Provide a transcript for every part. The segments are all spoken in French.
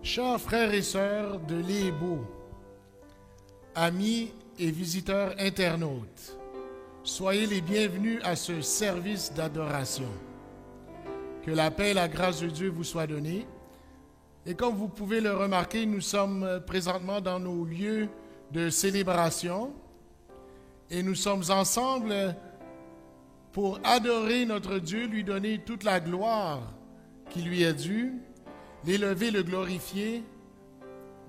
Chers frères et sœurs de l'Ébo, amis et visiteurs internautes, soyez les bienvenus à ce service d'adoration. Que la paix et la grâce de Dieu vous soient données. Et comme vous pouvez le remarquer, nous sommes présentement dans nos lieux de célébration et nous sommes ensemble pour adorer notre Dieu, lui donner toute la gloire qui lui est due, l'élever, le glorifier,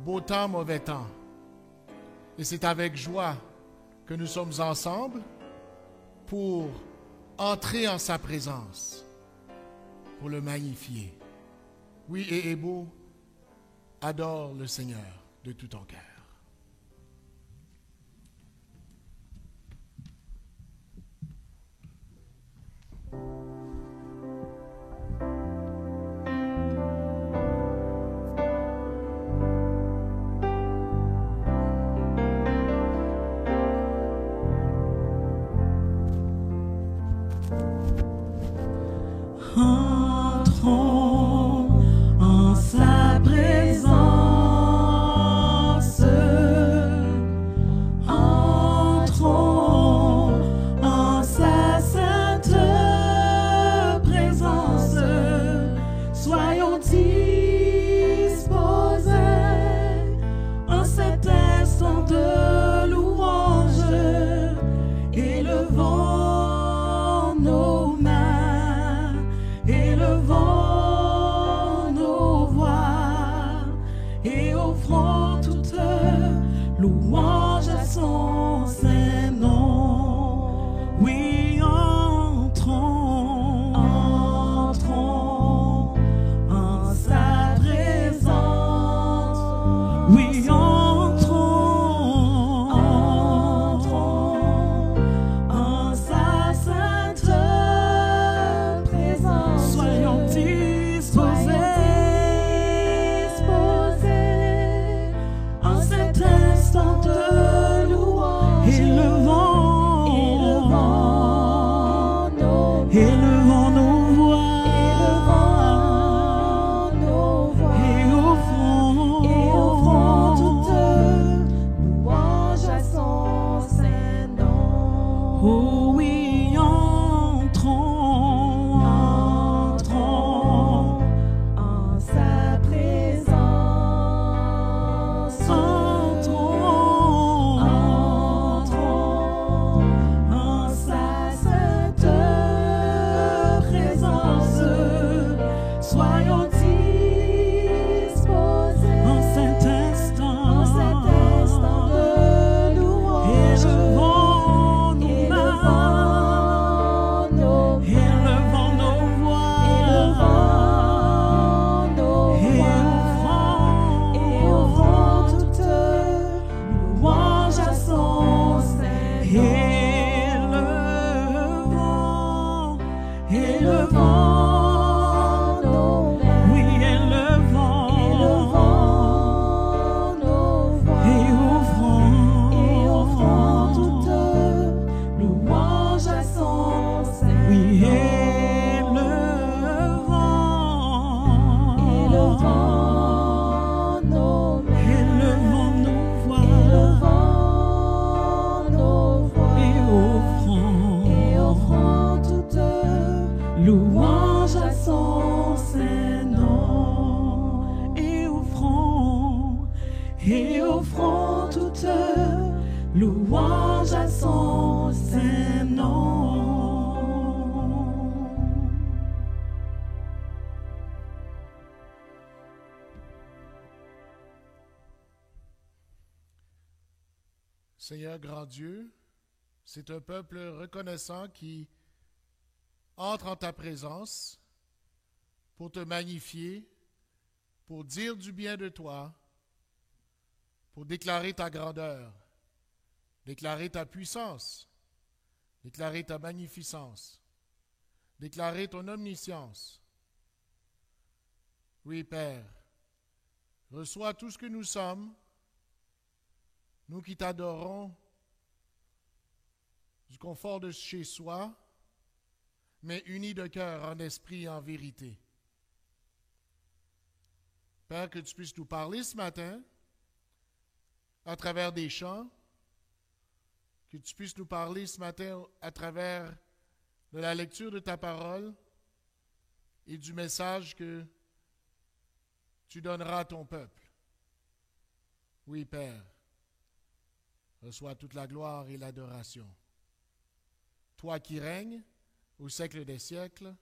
beau temps, mauvais temps. Et c'est avec joie que nous sommes ensemble pour entrer en sa présence, pour le magnifier. Oui, et Ébo, adore le Seigneur de tout ton cœur. Entrons en sa présence, entrons en sa sainte présence, soyons disposés en cet instant de louange, élevons nos mains, élevons nos voix et offrons toute louange à son saint nom. Oui, entrons en sa présence. Oui, entrons en sa sainte présence. Soyons disposés en cet instant de louange. Élevons nos voix et offrons toute louange à son saint nom. Oh oui, entrons en sa présence. Entrons en sa sainte présence. Soyons disposés en cet instant de louange. Élevons nos voix et offrons toute louange à son saint nom. Élevons nos mains, oui, élevons nos voix et offrons toute louange à son saint nom. Oui, élevons nos mains, élevons nos voix et offrons toute louange à son saint nom. Et offrons toute louange à son saint nom. Seigneur grand Dieu, c'est un peuple reconnaissant qui entre en ta présence pour te magnifier, pour dire du bien de toi, pour déclarer ta grandeur, déclarer ta puissance, déclarer ta magnificence, déclarer ton omniscience. Oui, Père, reçois tout ce que nous sommes, nous qui t'adorons du confort de chez soi, mais unis de cœur, en esprit et en vérité. Père, que tu puisses nous parler ce matin à travers des chants, que tu puisses nous parler ce matin à travers de la lecture de ta parole et du message que tu donneras à ton peuple. Oui, Père, reçois toute la gloire et l'adoration. Toi qui règnes au siècle des siècles.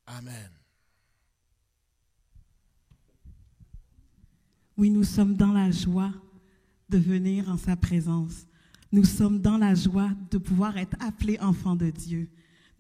Amen. Oui, nous sommes dans la joie de venir en sa présence. Nous sommes dans la joie de pouvoir être appelés enfants de Dieu.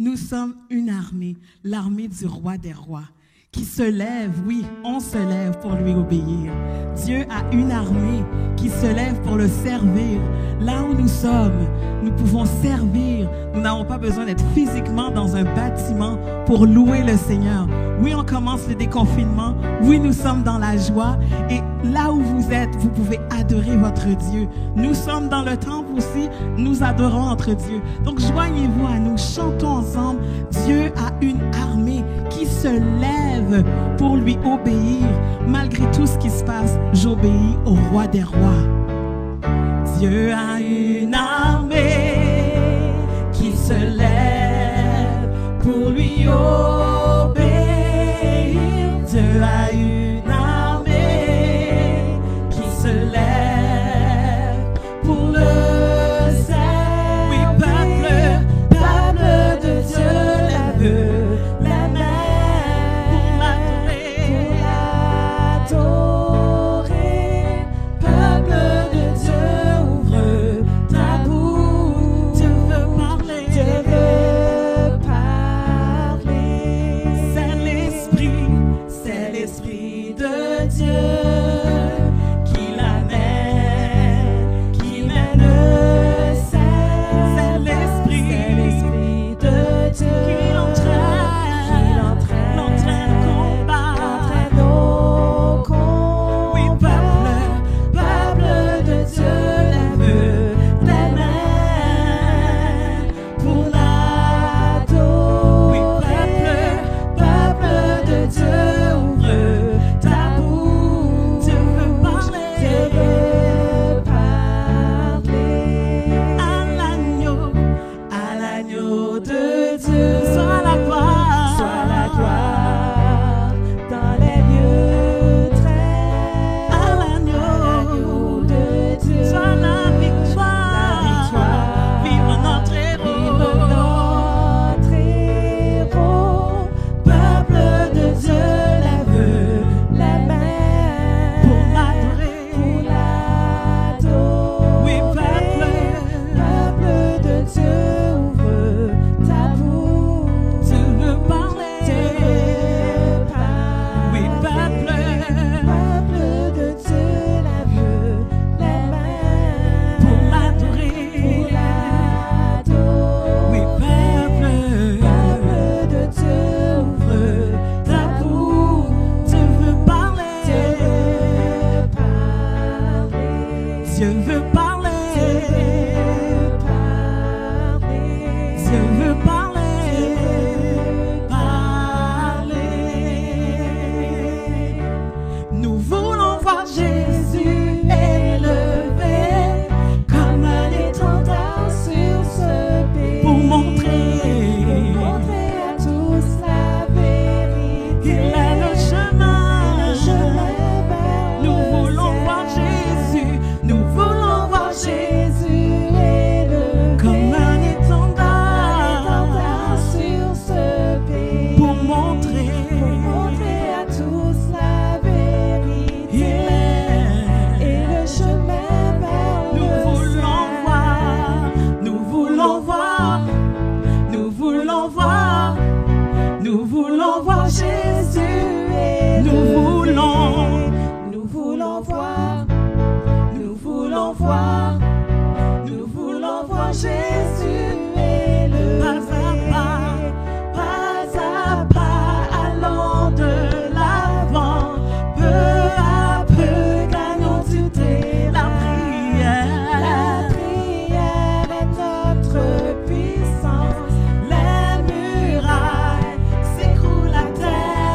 Nous sommes une armée, l'armée du roi des rois, qui se lève, oui, on se lève pour lui obéir. Dieu a une armée qui se lève pour le servir. Là où nous sommes, nous pouvons servir. Nous n'avons pas besoin d'être physiquement dans un bâtiment pour louer le Seigneur. Oui, on commence le déconfinement. Oui, nous sommes dans la joie. Et là où vous êtes, vous pouvez adorer votre Dieu. Nous sommes dans le temple aussi. Nous adorons notre Dieu. Donc, joignez-vous à nous. Chantons ensemble. Dieu a une armée qui se lève pour lui obéir. Malgré tout ce qui se passe, j'obéis au roi des rois. Dieu a une armée qui se lève pour lui obéir. Dieu a une armée qui se lève pour le servir. Oui, peuple de Dieu, lève la main pour l'adorer. Peuple de Dieu, ouvre ta bouche. Dieu veut parler. Dieu veut parler. C'est l'Esprit de Dieu qui l'amène, qui mène. C'est l'Esprit de Dieu qui l'entraîne au combat. Oui, peuple de Dieu, lève tes mains pour l'adorer. Oui, peuple de Dieu, ouvre ta bouche. Dieu veut parler. Dieu veut parler. À l'agneau de Dieu, sois la gloire dans les lieux très. À l'agneau de Dieu, sois la victoire. Vive notre héros. Peuple de Dieu, lève la main pour l'adorer. Oui, peuple de Dieu, ouvre ta bouche. Dieu veut parler. Oui, peuple de Dieu, lève la main pour l'adorer. Oui, peuple de Dieu, ouvre ta bouche. Dieu veut parler. Dieu veut parler. Dieu veut parler. Nous voulons voir Jésus élevé comme un étendard sur ce pays. Pour montrer à tous la vérité. Il est le chemin vers nous voulons voir Jésus. Nous voulons voir Jésus élevé comme un étendard sur ce pays. Pour montrer à tous la vérité. Et le chemin vers nous voulons voir. Nous voulons voir. Nous voulons voir. Nous voulons voir Jésus élevé. Nous voulons voir. Nous voulons voir. Nous voulons voir Jésus élevé. Pas à pas, allons de l'avant. Peu à peu, gagnons du terrain. La prière est notre puissance. Les murailles s'écroulent à terre.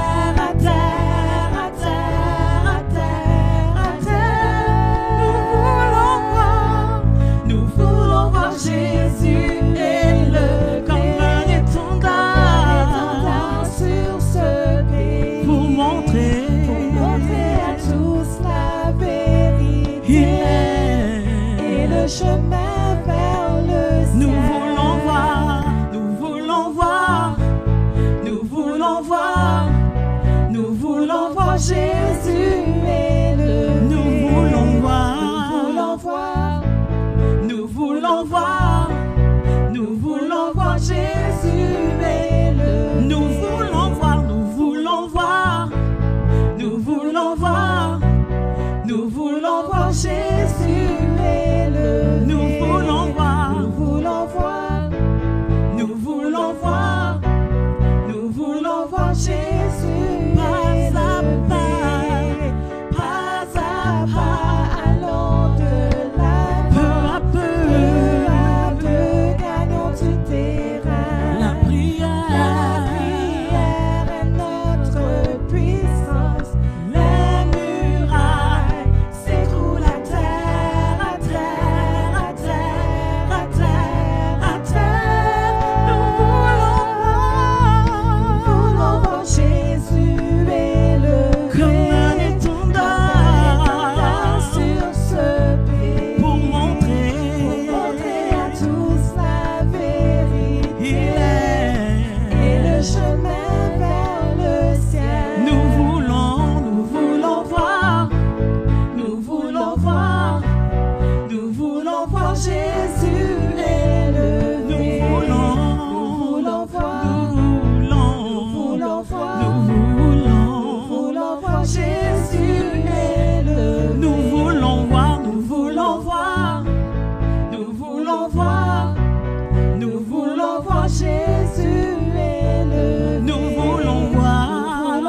Jésus élevé. Nous voulons voir.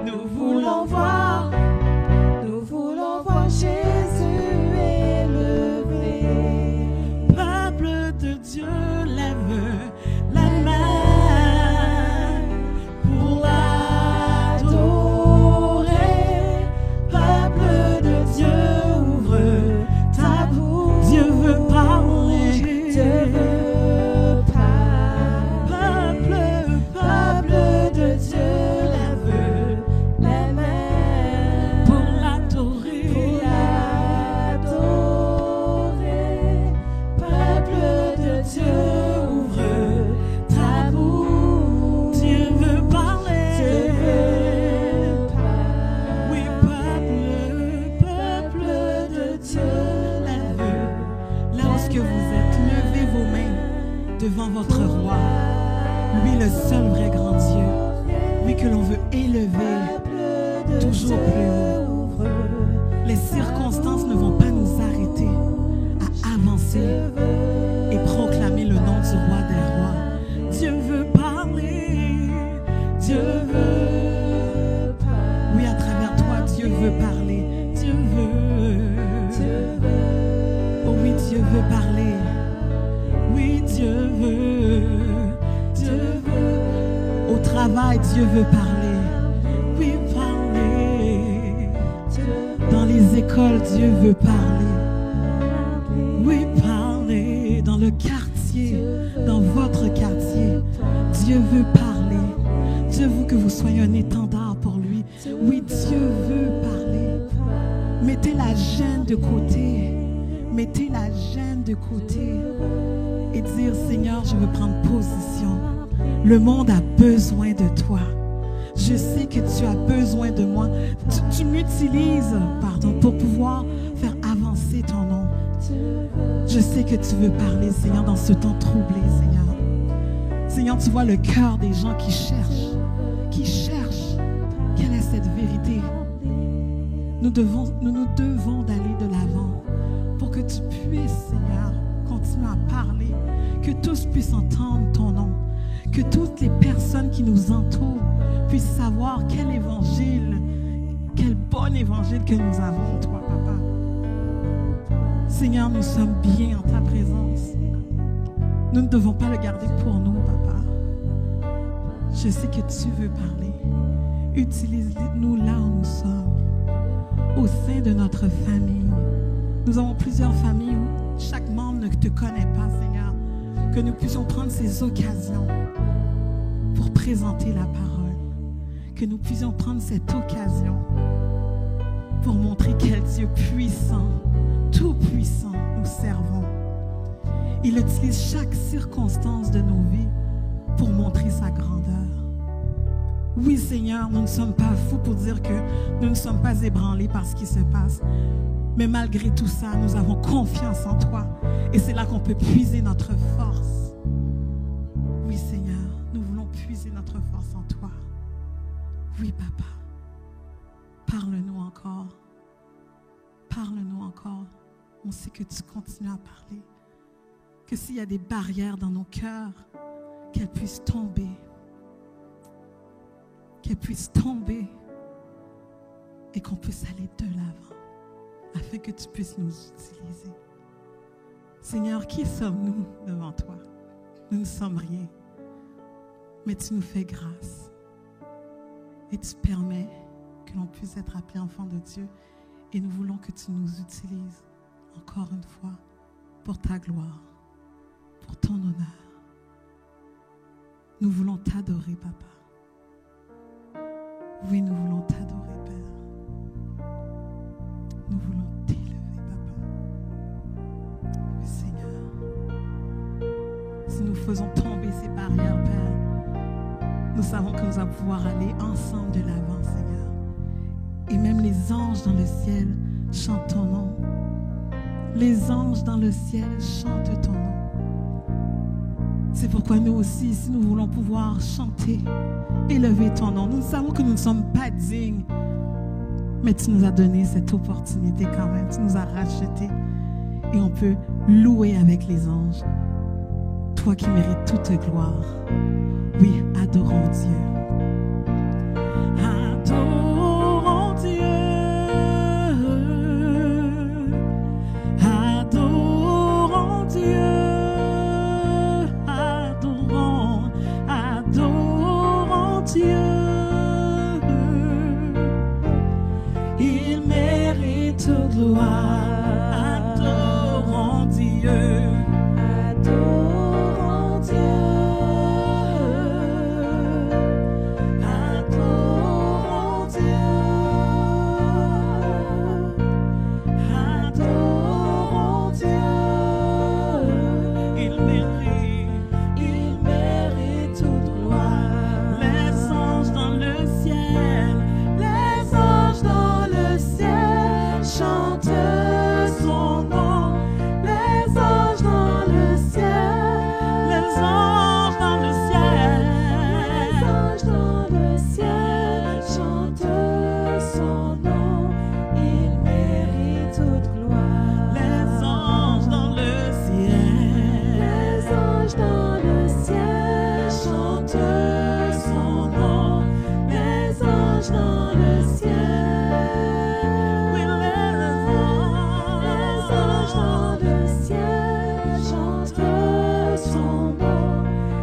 Nous voulons voir. Nous voulons voir Jésus élevé. Peuple de Dieu, lève la main pour l'adorer. Peuple de Dieu, ouvre ta bouche. Dieu veut parler. Dieu veut parler. Peuple de Dieu, lève la main Pour l'adorer. Peuple de Dieu, ouvre ta bouche. Dieu veut parler. Dieu veut Oui, peuple de Dieu, lève là où est-ce que vous êtes, levez vos mains devant votre roi, lui le seul vrai grand Dieu, lui que l'on veut élever toujours plus haut. Les circonstances ne vont pas nous arrêter à avancer et proclamer le nom du roi des rois. Dieu veut parler, Dieu veut. Oui, à travers toi, Dieu veut parler. Dieu veut. Oh oui, Dieu veut parler. Oui, Dieu veut. Dieu veut. Au travail, Dieu veut parler. Oui, parler. Dans les écoles, Dieu veut parler. Oui, parler. Dans le quartier, dans votre quartier, Dieu veut parler. Dieu veut que vous soyez un étendard pour lui. Oui, Dieu veut parler. Mettez la gêne de côté. Mettez la gêne de côté et dire, Seigneur, je veux prendre position. Le monde a besoin de toi. Je sais que tu as besoin de moi. Tu m'utilises, pour pouvoir faire avancer ton nom. Je sais que tu veux parler, Seigneur, dans ce temps troublé, Seigneur. Seigneur, tu vois le cœur des gens qui cherchent quelle est cette vérité. Nous devons d'aller de l'avant pour que tu puisses, Seigneur, continuer à parler, que tous puissent entendre ton nom, que toutes les personnes qui nous entourent puissent savoir quel évangile, quel bon évangile que nous avons en toi, Papa. Seigneur, nous sommes bien en ta présence. Nous ne devons pas le garder pour nous, Papa. Je sais que tu veux parler. Utilise-nous là où nous sommes, au sein de notre famille. Nous avons plusieurs familles où chaque membre ne te connaît pas, Seigneur. Que nous puissions prendre ces occasions pour présenter la parole. Que nous puissions prendre cette occasion pour montrer quel Dieu puissant, tout puissant, nous servons. Il utilise chaque circonstance de nos vies pour montrer sa grandeur. Oui, Seigneur, nous ne sommes pas fous pour dire que nous ne sommes pas ébranlés par ce qui se passe. Mais malgré tout ça, nous avons confiance en toi. Et c'est là qu'on peut puiser notre force. Oui, Seigneur, nous voulons puiser notre force en toi. Oui, Papa. Parle-nous encore. Parle-nous encore. On sait que tu continues à parler. Que s'il y a des barrières dans nos cœurs, qu'elles puissent tomber. Qu'elles puissent tomber. Et qu'on puisse aller de l'avant. Afin que tu puisses nous utiliser. Seigneur, qui sommes-nous devant toi? Nous ne sommes rien. Mais tu nous fais grâce. Et tu permets que l'on puisse être appelé enfant de Dieu. Et nous voulons que tu nous utilises encore une fois pour ta gloire, pour ton honneur. Nous voulons t'adorer, Papa. Oui, nous voulons t'adorer, Père. Nous voulons t'élever, Papa. Oui, Seigneur. Si nous faisons tomber ces barrières, Père, nous savons que nous allons pouvoir aller ensemble de l'avant, Seigneur. Et même les anges dans le ciel chantent ton nom. Les anges dans le ciel chantent ton nom. C'est pourquoi nous aussi, si nous voulons pouvoir chanter, élever ton nom, nous savons que nous ne sommes pas dignes. Mais tu nous as donné cette opportunité quand même. Tu nous as rachetés. Et on peut louer avec les anges. toi qui mérites toute gloire. Oui, adorons Dieu. Adorons Dieu. Adorons Dieu. Adorons, adorons Dieu. Il mérite toute gloire. Adorons Dieu. Adorons Dieu. Adorons Dieu. Adorons Dieu. Il mérite toute gloire. les anges dans le ciel. Les anges dans le ciel chantent son nom. Les anges dans le ciel. Les anges dans le ciel. Les anges dans le ciel chantent son nom. Il mérite toute gloire. Les anges dans le ciel. Les anges dans le ciel chantent son nom. Les anges dans le ciel. Oui, Les anges dans le ciel chantent son nom.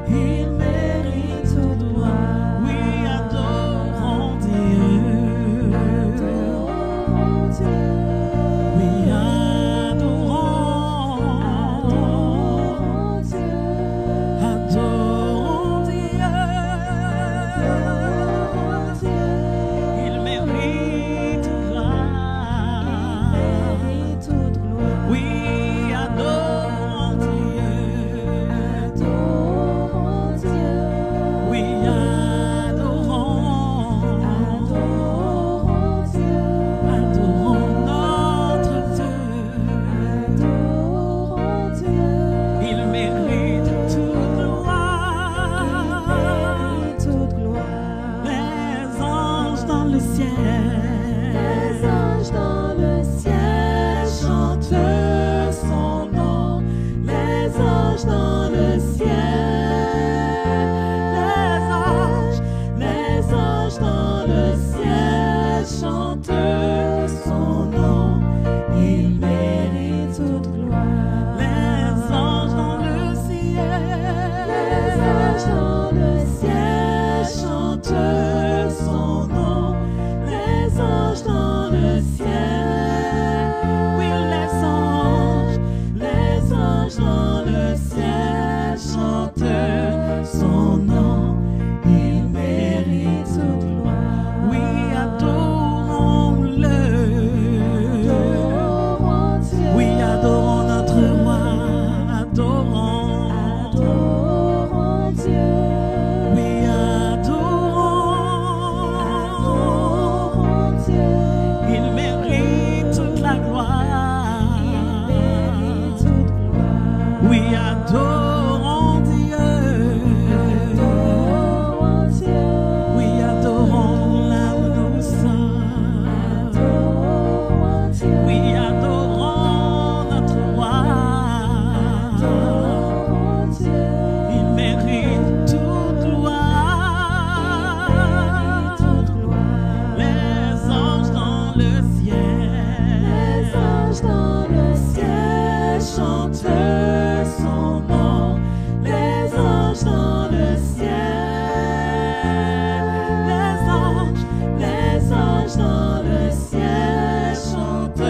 Il mérite toute gloire. oui, adorons Dieu. Adorons Dieu. Oui, adorons. Adorons Dieu. Adorons Dieu. Adorons Dieu. Il mérite gloire. Mérite toute gloire. Oui, adorons Dieu. Adorons Dieu. Oui, adorons. Adorons Dieu. Adorons notre Dieu. Adorons Dieu. Il mérite toute gloire. Mérite toute gloire. Les anges dans le ciel. Les anges dans le ciel chantent son nom. Les anges dans le ciel. Les anges dans le ciel chantent son nom. Il mérite toute gloire. Les anges dans le ciel. Les anges dans le ciel chantent son nom. Les anges dans le ciel. Oui, Les anges dans le ciel chantent son nom. Il mérite toute gloire. oui, adorons-le. Adorons Dieu. Oui, adorons notre roi. Adorons. Adorons Dieu. Oui, adorons. Adorons Dieu. Il mérite toute la gloire. Mérite toute gloire. Oui, adorons Dieu. Adorons Dieu. Oui, adorons l'âme douce. Adorons Dieu. Oui, adorons notre roi. Adorons Dieu. Il mérite toute gloire. Toute gloire. Les anges dans le ciel. Les anges dans le ciel chantent son nom. Les anges dans le ciel. Les anges dans le ciel chantent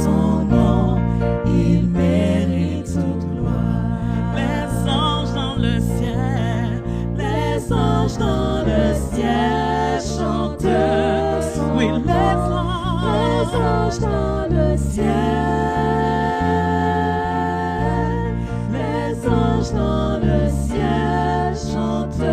son nom. Il mérite toute gloire. Les anges dans le ciel. Les anges dans le ciel chantent son Oui, nom. les anges dans le ciel. Les anges dans le ciel chantent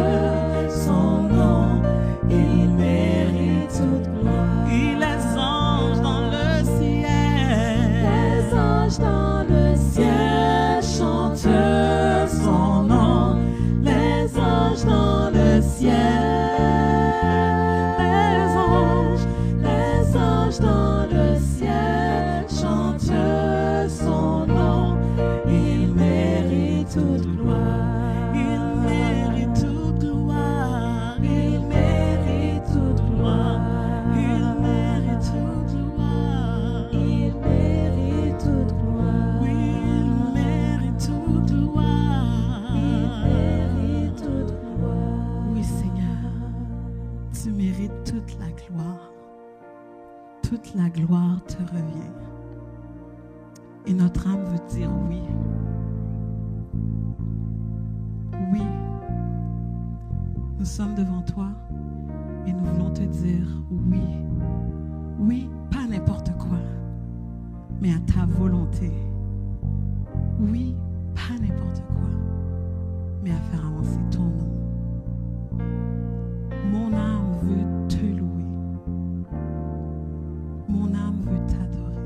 son nom. Il mérite toute gloire. Oui, les anges dans le ciel. Les anges dans le ciel chantent son nom. Les anges dans le ciel. Les anges dans le ciel chantent son nom. Il mérite toute gloire. toute la gloire te revient. Et notre âme veut dire oui. Oui. Nous sommes devant toi et nous voulons te dire oui. Oui, pas n'importe quoi, mais à ta volonté. Oui, pas n'importe quoi, mais à faire avancer ton nom. Mon âme veut te louer. Mon âme veut t'adorer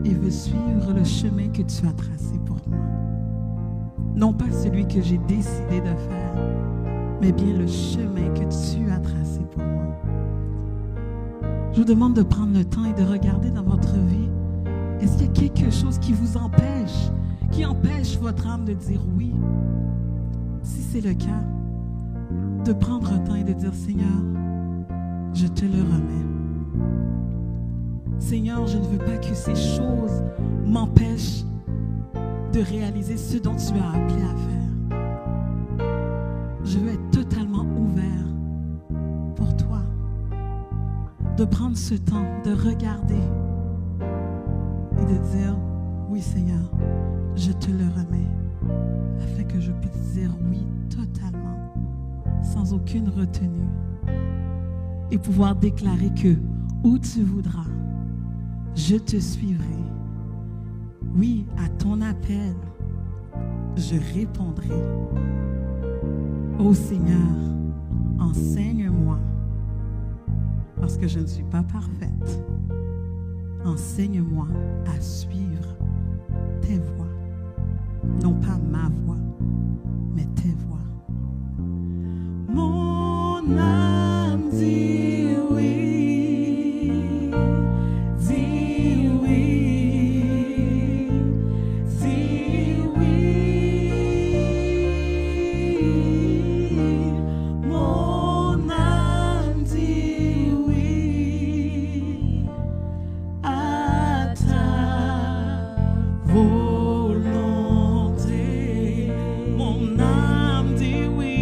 et veut suivre le chemin que tu as tracé pour moi. Non pas celui que j'ai décidé de faire, mais bien le chemin que tu as tracé pour moi. Je vous demande de prendre le temps et de regarder dans votre vie. Est-ce qu'il y a quelque chose qui vous empêche, qui empêche votre âme de dire oui? Si c'est le cas, de prendre un temps et de dire, Seigneur, je te le remets. Seigneur, je ne veux pas que ces choses m'empêchent de réaliser ce dont tu as appelé à faire. Je veux être totalement ouvert pour toi. De prendre ce temps, de regarder et de dire, oui Seigneur, je te le remets, afin que je puisse dire oui totalement, sans aucune retenue, et pouvoir déclarer que où tu voudras, je te suivrai. Oui, à ton appel, je répondrai. Ô Seigneur, enseigne-moi, parce que je ne suis pas parfaite. Enseigne-moi à suivre tes voies, non pas ma voix, mais tes voies. Mon âme dit oui, dis oui, dis oui. Mon âme dit oui à ta volonté. Mon âme dit oui.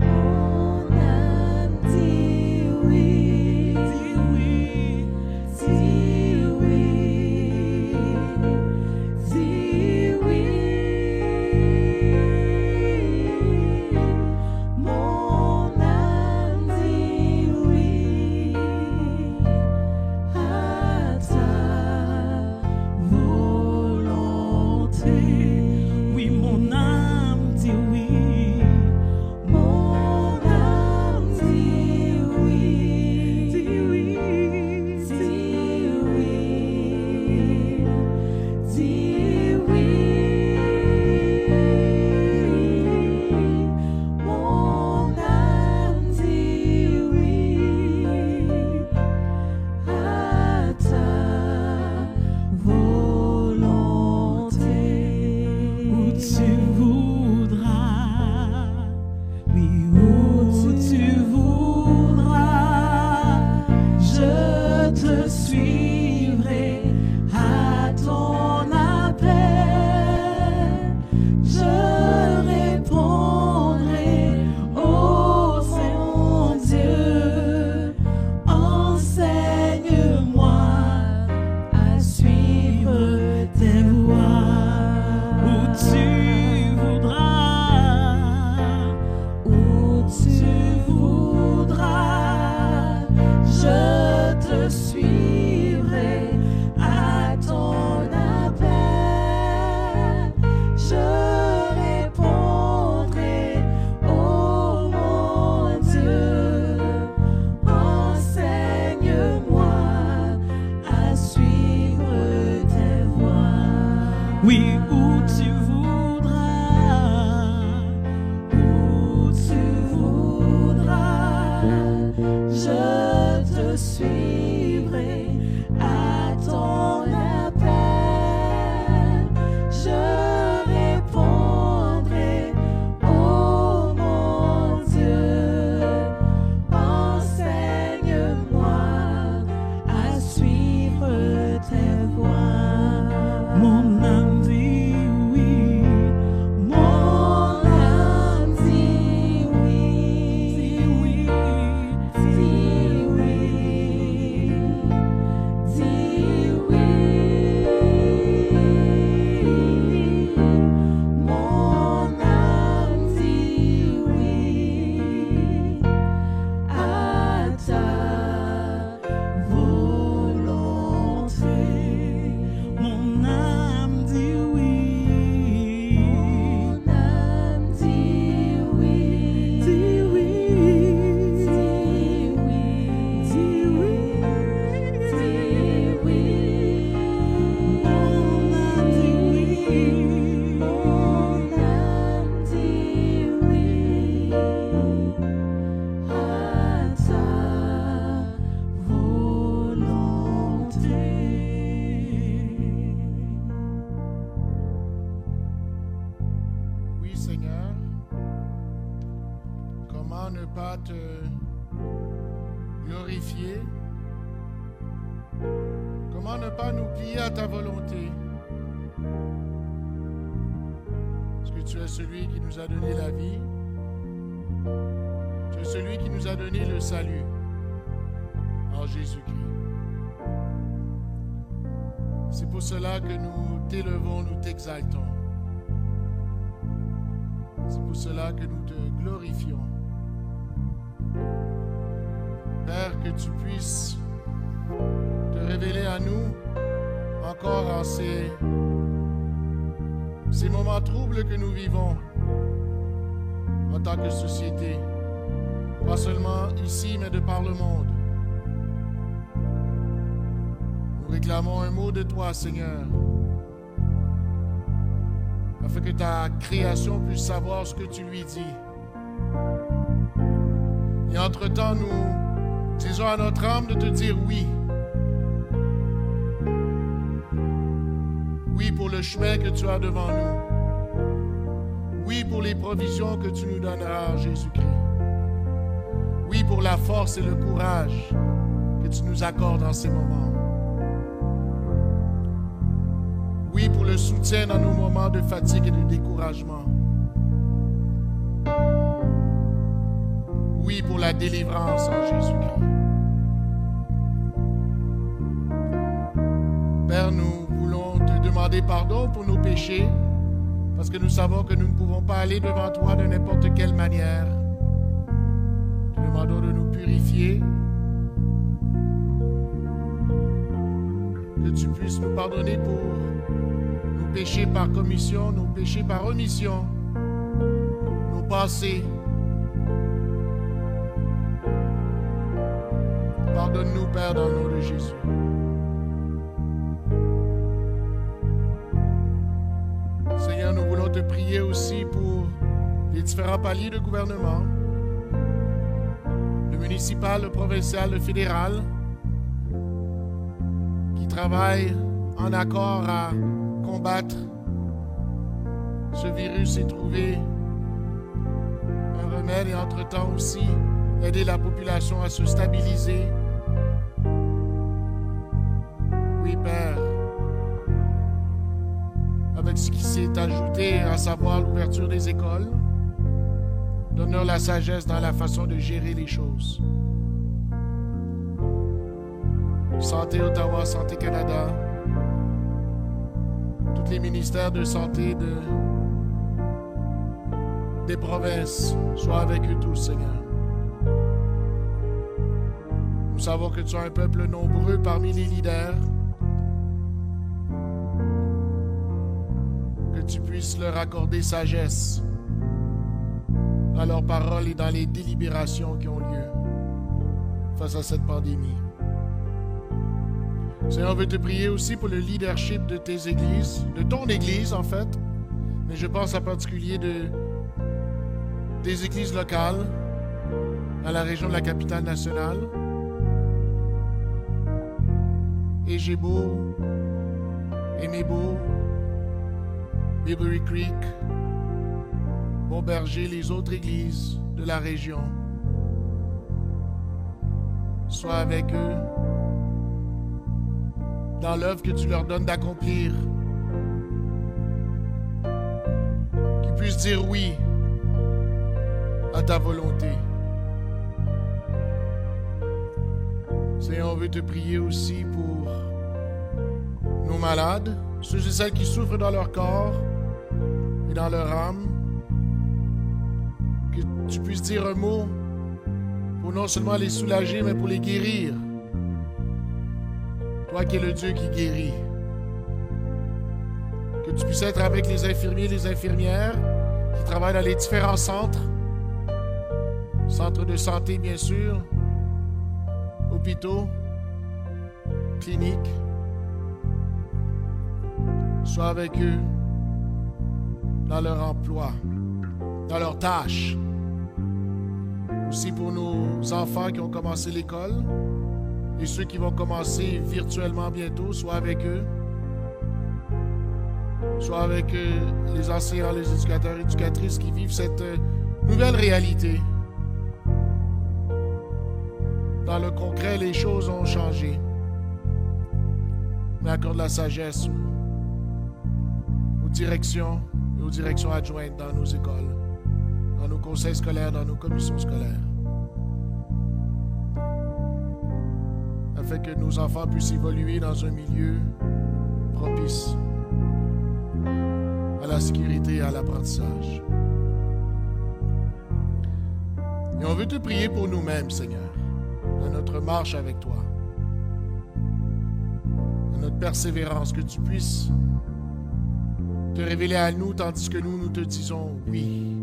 Mon âme dit oui. Dis oui. Dis oui. Dis oui. Mon âme dit oui à ta volonté. Oui, mon âme dit oui. Mon âme dit oui. Dis oui. Dis oui. Dis oui. Mon âme dit oui à ta volonté. Où tu voudras, oui, où tu voudras, je te suivrai à ton appel. Je répondrai, ô mon Dieu, enseigne-moi à suivre tes voies. Où tu Seigneur. Comment ne pas te glorifier? Comment ne pas nous plier à ta volonté? Parce que tu es celui qui nous a donné la vie. Tu es celui qui nous a donné le salut en Jésus-Christ. C'est pour cela que nous t'élevons, nous t'exaltons. C'est pour cela que nous te glorifions. Père, que tu puisses te révéler à nous encore en ces moments troubles que nous vivons en tant que société, pas seulement ici, mais de par le monde. Nous réclamons un mot de toi, Seigneur, afin que ta création puisse savoir ce que tu lui dis. Et entre-temps, nous disons à notre âme de te dire oui. Oui pour le chemin que tu as devant nous. Oui pour les provisions que tu nous donneras, Jésus-Christ. Oui pour la force et le courage que tu nous accordes en ces moments. Oui pour le soutien dans nos moments de fatigue et de découragement. Oui pour la délivrance en Jésus-Christ. Père, nous voulons te demander pardon pour nos péchés, parce que nous savons que nous ne pouvons pas aller devant toi de n'importe quelle manière. Te demandons de nous purifier, que tu puisses nous pardonner pour nos péchés par commission, nos péchés par omission, nos passés. Pardonne-nous, Père, dans le nom de Jésus. Seigneur, nous voulons te prier aussi pour les différents paliers de gouvernement, le municipal, le provincial, le fédéral, qui travaillent en accord à combattre ce virus et trouver un remède et entre-temps aussi aider la population à se stabiliser. Oui, Père, avec ce qui s'est ajouté, à savoir l'ouverture des écoles, donne-leur la sagesse dans la façon de gérer les choses. Santé Ottawa, Santé Canada, tous les ministères de santé des provinces, sois avec eux tous, Seigneur. Nous savons que tu as un peuple nombreux parmi les leaders. Que tu puisses leur accorder sagesse dans leurs paroles et dans les délibérations qui ont lieu face à cette pandémie. Seigneur, on veut te prier aussi pour le leadership de tes églises, de ton église en fait, mais je pense en particulier des églises locales dans la région de la capitale nationale. Égébo, Émébo, Bilberry Creek, Beauberger, les autres églises de la région. Sois avec eux dans l'œuvre que tu leur donnes d'accomplir. Qu'ils puissent dire oui à ta volonté. Seigneur, on veut te prier aussi pour nos malades, ceux et celles qui souffrent dans leur corps et dans leur âme. Que tu puisses dire un mot pour non seulement les soulager, mais pour les guérir. Toi qui es le Dieu qui guérit. Que tu puisses être avec les infirmiers et les infirmières qui travaillent dans les différents centres de santé bien sûr, hôpitaux, cliniques. Sois avec eux dans leur emploi, dans leurs tâches. Aussi pour nos enfants qui ont commencé l'école et ceux qui vont commencer virtuellement bientôt, sois avec eux. soit avec les enseignants, les éducateurs, éducatrices qui vivent cette nouvelle réalité. Dans le concret, les choses ont changé. Mais accorde la sagesse aux directions et aux directions adjointes dans nos écoles, dans nos conseils scolaires, dans nos commissions scolaires, afin que nos enfants puissent évoluer dans un milieu propice à la sécurité et à l'apprentissage. Et on veut te prier pour nous-mêmes, Seigneur, dans notre marche avec toi, dans notre persévérance, que tu puisses te révéler à nous tandis que nous te disons oui.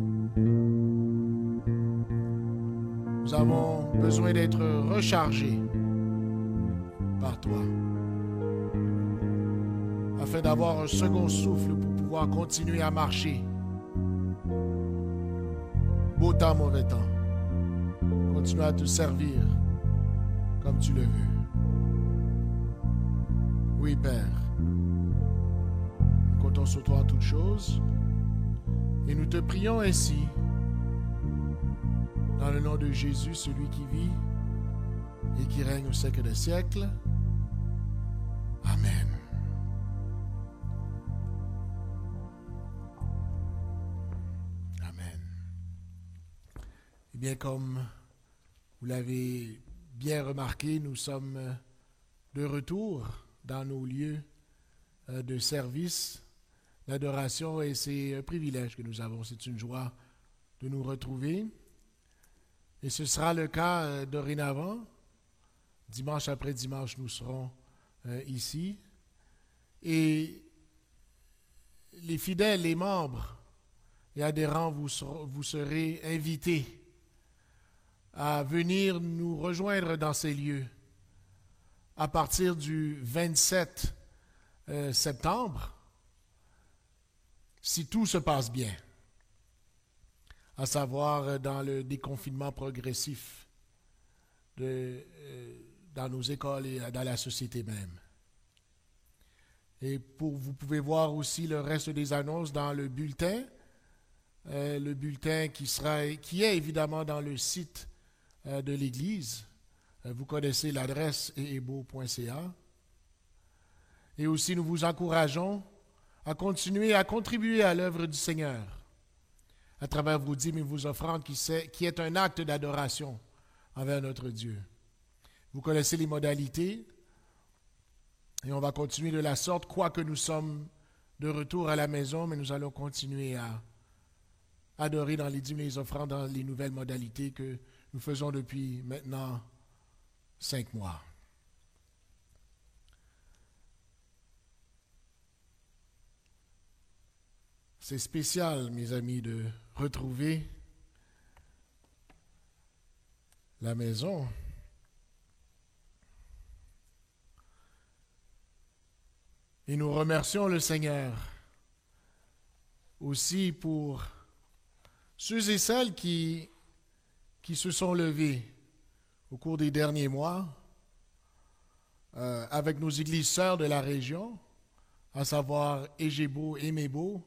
Nous avons besoin d'être rechargés par toi, afin d'avoir un second souffle pour pouvoir continuer à marcher. Beau temps, mauvais temps. Continue à te servir comme tu le veux. Oui, Père. Nous comptons sur toi en toutes choses et nous te prions ainsi dans le nom de Jésus, celui qui vit et qui règne au siècle des siècles. Amen. Amen. Eh bien, comme vous l'avez bien remarqué, nous sommes de retour dans nos lieux de service, d'adoration, et c'est un privilège que nous avons. C'est une joie de nous retrouver. Et ce sera le cas dorénavant. Dimanche après dimanche, nous serons ici. Et les fidèles, les membres et adhérents, vous serez invités à venir nous rejoindre dans ces lieux à partir du 27 septembre, si tout se passe bien, à savoir dans le déconfinement progressif dans nos écoles et dans la société même. Et vous pouvez voir aussi le reste des annonces dans le bulletin qui est évidemment dans le site de l'Église. Vous connaissez l'adresse eebo.ca. Et aussi, nous vous encourageons à continuer à contribuer à l'œuvre du Seigneur à travers vos dîmes et vos offrandes qui est un acte d'adoration envers notre Dieu. Vous connaissez les modalités et on va continuer de la sorte, quoique nous sommes de retour à la maison, mais nous allons continuer à adorer dans les dîmes et les offrandes dans les nouvelles modalités que nous faisons depuis maintenant 5 mois. C'est spécial, mes amis, de retrouver la maison. Et nous remercions le Seigneur aussi pour ceux et celles qui se sont levés au cours des derniers mois avec nos églises sœurs de la région, à savoir Égébo et Mébo,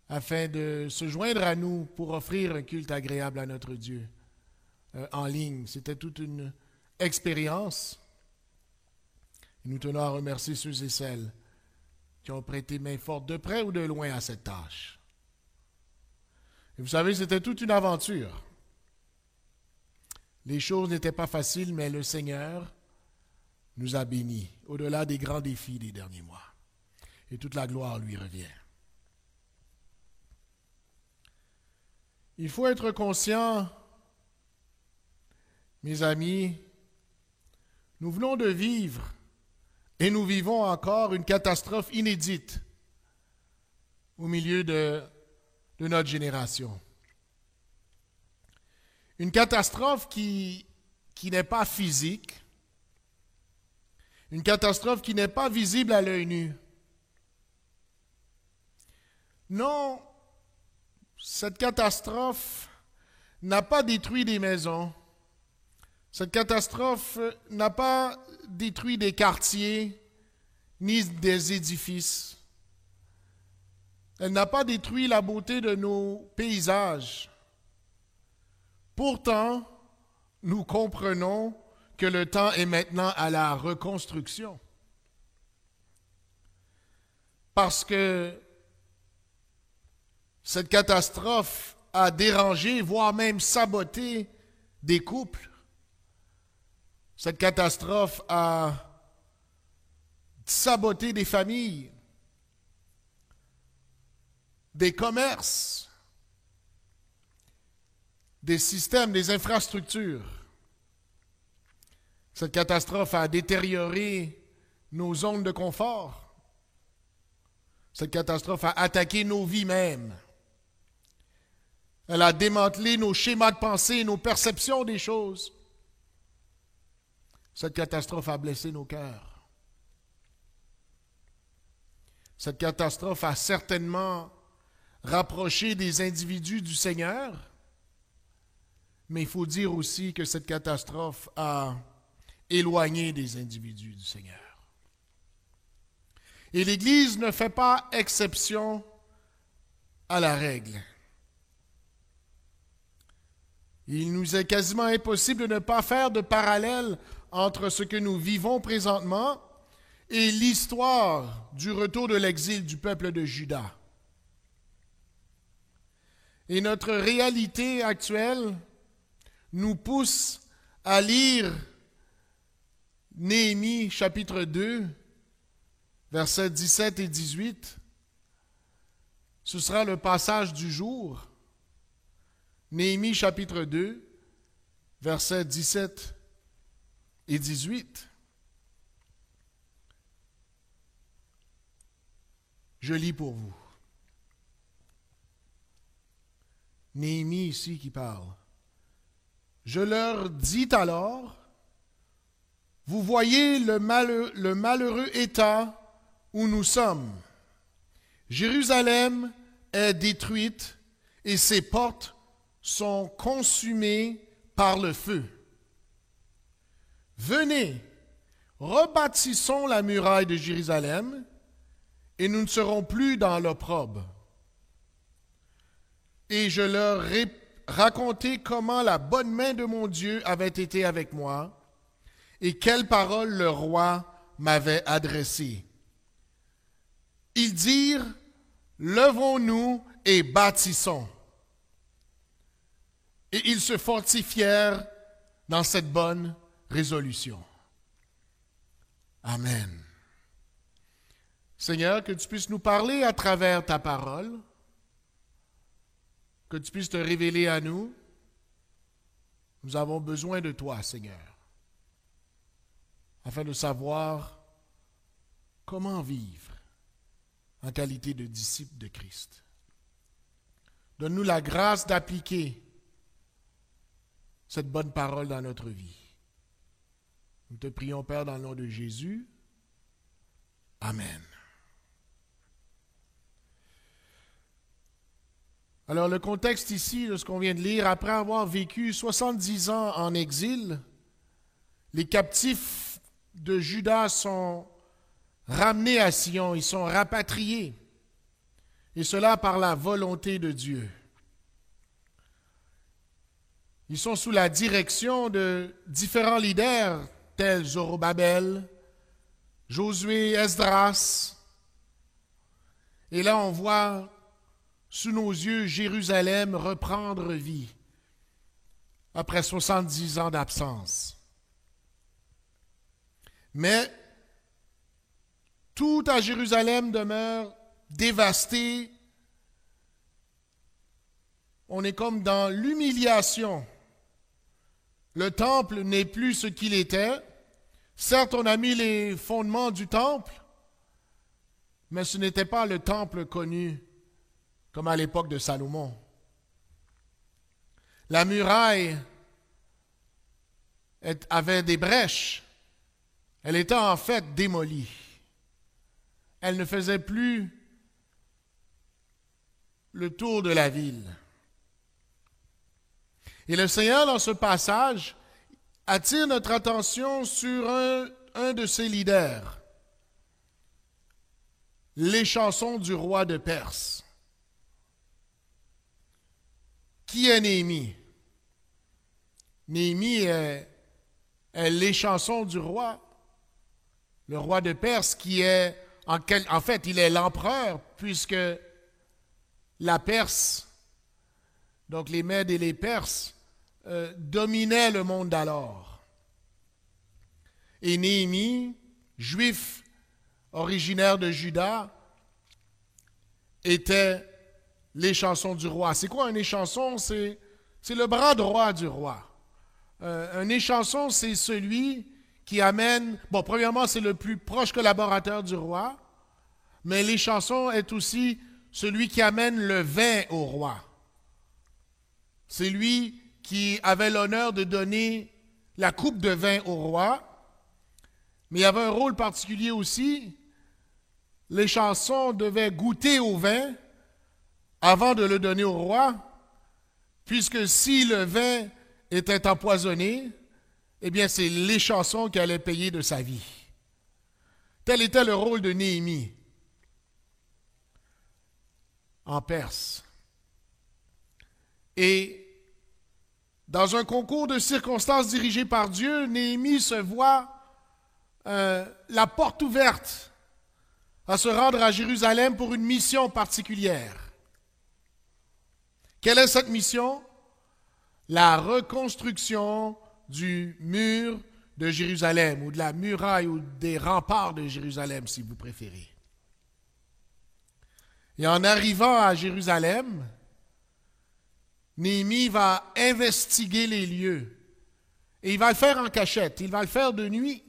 afin de se joindre à nous pour offrir un culte agréable à notre Dieu en ligne. C'était toute une expérience. Nous tenons à remercier ceux et celles qui ont prêté main forte de près ou de loin à cette tâche. Et vous savez, c'était toute une aventure. Les choses n'étaient pas faciles, mais le Seigneur nous a bénis au-delà des grands défis des derniers mois. Et toute la gloire lui revient. Il faut être conscient, mes amis, nous venons de vivre et nous vivons encore une catastrophe inédite au milieu de notre génération. Une catastrophe qui n'est pas physique, une catastrophe qui n'est pas visible à l'œil nu. Non, cette catastrophe n'a pas détruit des maisons. Cette catastrophe n'a pas détruit des quartiers ni des édifices. Elle n'a pas détruit la beauté de nos paysages. Pourtant, nous comprenons que le temps est maintenant à la reconstruction. Parce que cette catastrophe a dérangé, voire même saboté des couples. Cette catastrophe a saboté des familles, des commerces, des systèmes, des infrastructures. Cette catastrophe a détérioré nos zones de confort. Cette catastrophe a attaqué nos vies mêmes. Elle a démantelé nos schémas de pensée, nos perceptions des choses. Cette catastrophe a blessé nos cœurs. Cette catastrophe a certainement rapproché des individus du Seigneur, mais il faut dire aussi que cette catastrophe a éloigné des individus du Seigneur. Et l'Église ne fait pas exception à la règle. Il nous est quasiment impossible de ne pas faire de parallèle entre ce que nous vivons présentement et l'histoire du retour de l'exil du peuple de Juda. Et notre réalité actuelle nous pousse à lire Néhémie chapitre 2, versets 17 et 18. Ce sera le passage du jour. Néhémie chapitre 2, versets 17 et 18. Je lis pour vous. Néhémie ici qui parle. Je leur dis alors, vous voyez le malheureux état où nous sommes. Jérusalem est détruite et ses portes sont consumées par le feu. Venez, rebâtissons la muraille de Jérusalem et nous ne serons plus dans l'opprobre. Et je leur racontai comment la bonne main de mon Dieu avait été avec moi et quelles paroles le roi m'avait adressées. Ils dirent, levons-nous et bâtissons. Et ils se fortifièrent dans cette bonne résolution. Amen. Seigneur, que tu puisses nous parler à travers ta parole, que tu puisses te révéler à nous. Nous avons besoin de toi, Seigneur, afin de savoir comment vivre en qualité de disciple de Christ. Donne-nous la grâce d'appliquer cette bonne parole dans notre vie. Nous te prions, Père, dans le nom de Jésus. Amen. Alors, le contexte ici de ce qu'on vient de lire, après avoir vécu 70 ans en exil, les captifs de Juda sont ramenés à Sion, ils sont rapatriés, et cela par la volonté de Dieu. Ils sont sous la direction de différents leaders tels Zorobabel, Josué, Esdras. Et là, on voit sous nos yeux Jérusalem reprendre vie après 70 ans d'absence. Mais tout à Jérusalem demeure dévasté. On est comme dans l'humiliation. Le temple n'est plus ce qu'il était. Certes, on a mis les fondements du temple, mais ce n'était pas le temple connu comme à l'époque de Salomon. La muraille avait des brèches. Elle était en fait démolie. Elle ne faisait plus le tour de la ville. Et le Seigneur, dans ce passage, attire notre attention sur un de ses leaders, les chansons du roi de Perse. Qui est Néhémie? Néhémie est l'échanson du roi, le roi de Perse, qui est, en fait, il est l'empereur, puisque la Perse, donc les Mèdes et les Perses, dominaient le monde d'alors. Et Néhémie, juif originaire de Juda, était l'échanson du roi. C'est quoi un échanson? C'est le bras droit du roi. Un échanson, c'est celui qui amène... Bon, premièrement, c'est le plus proche collaborateur du roi, mais l'échanson est aussi celui qui amène le vin au roi. C'est lui qui avait l'honneur de donner la coupe de vin au roi, mais il avait un rôle particulier aussi. L'échanson devait goûter au vin avant de le donner au roi, puisque si le vin était empoisonné, eh bien c'est l'échanson qui allait payer de sa vie. Tel était le rôle de Néhémie en Perse. Et dans un concours de circonstances dirigé par Dieu, Néhémie se voit la porte ouverte à se rendre à Jérusalem pour une mission particulière. Quelle est cette mission? La reconstruction du mur de Jérusalem, ou de la muraille, ou des remparts de Jérusalem, si vous préférez. Et en arrivant à Jérusalem, Néhémie va investiguer les lieux. Et il va le faire en cachette, il va le faire de nuit.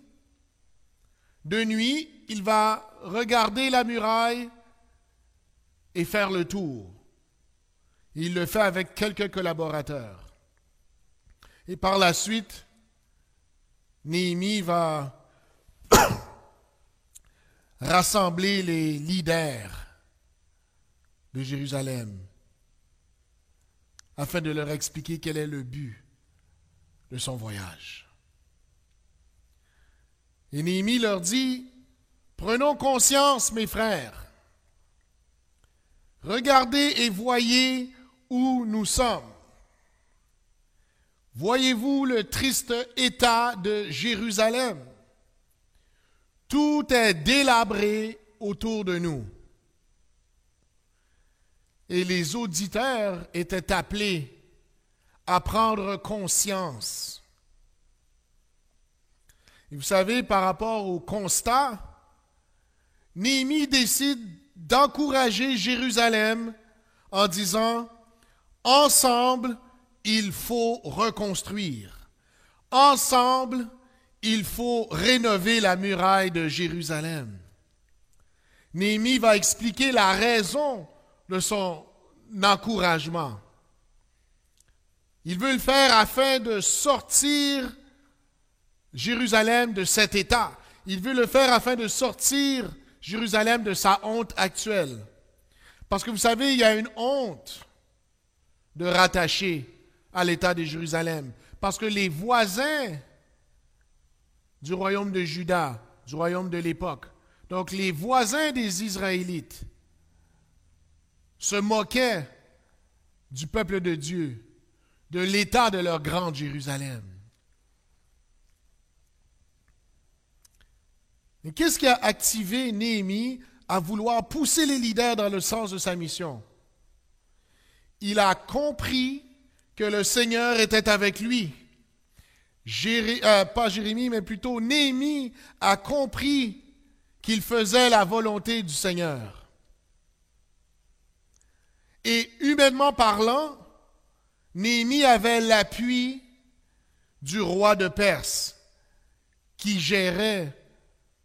De nuit, il va regarder la muraille et faire le tour. Il le fait avec quelques collaborateurs. Et par la suite, Néhémie va rassembler les leaders de Jérusalem afin de leur expliquer quel est le but de son voyage. Et Néhémie leur dit, « Prenons conscience, mes frères. Regardez et voyez où nous sommes. Voyez-vous le triste état de Jérusalem? Tout est délabré autour de nous. » Et les auditeurs étaient appelés à prendre conscience. Et vous savez, par rapport au constat, Néhémie décide d'encourager Jérusalem en disant « Ensemble, il faut reconstruire. Ensemble, il faut rénover la muraille de Jérusalem. » Néhémie va expliquer la raison de son encouragement. Il veut le faire afin de sortir Jérusalem de cet état. Il veut le faire afin de sortir Jérusalem de sa honte actuelle. Parce que vous savez, il y a une honte de rattacher à l'état de Jérusalem. Parce que les voisins du royaume de Juda, du royaume de l'époque, donc les voisins des Israélites, se moquaient du peuple de Dieu, de l'état de leur grande Jérusalem. Mais qu'est-ce qui a activé Néhémie à vouloir pousser les leaders dans le sens de sa mission? Il a compris que le Seigneur était avec lui. Pas Jérémie, mais plutôt Néhémie a compris qu'il faisait la volonté du Seigneur. Et humainement parlant, Néhémie avait l'appui du roi de Perse qui gérait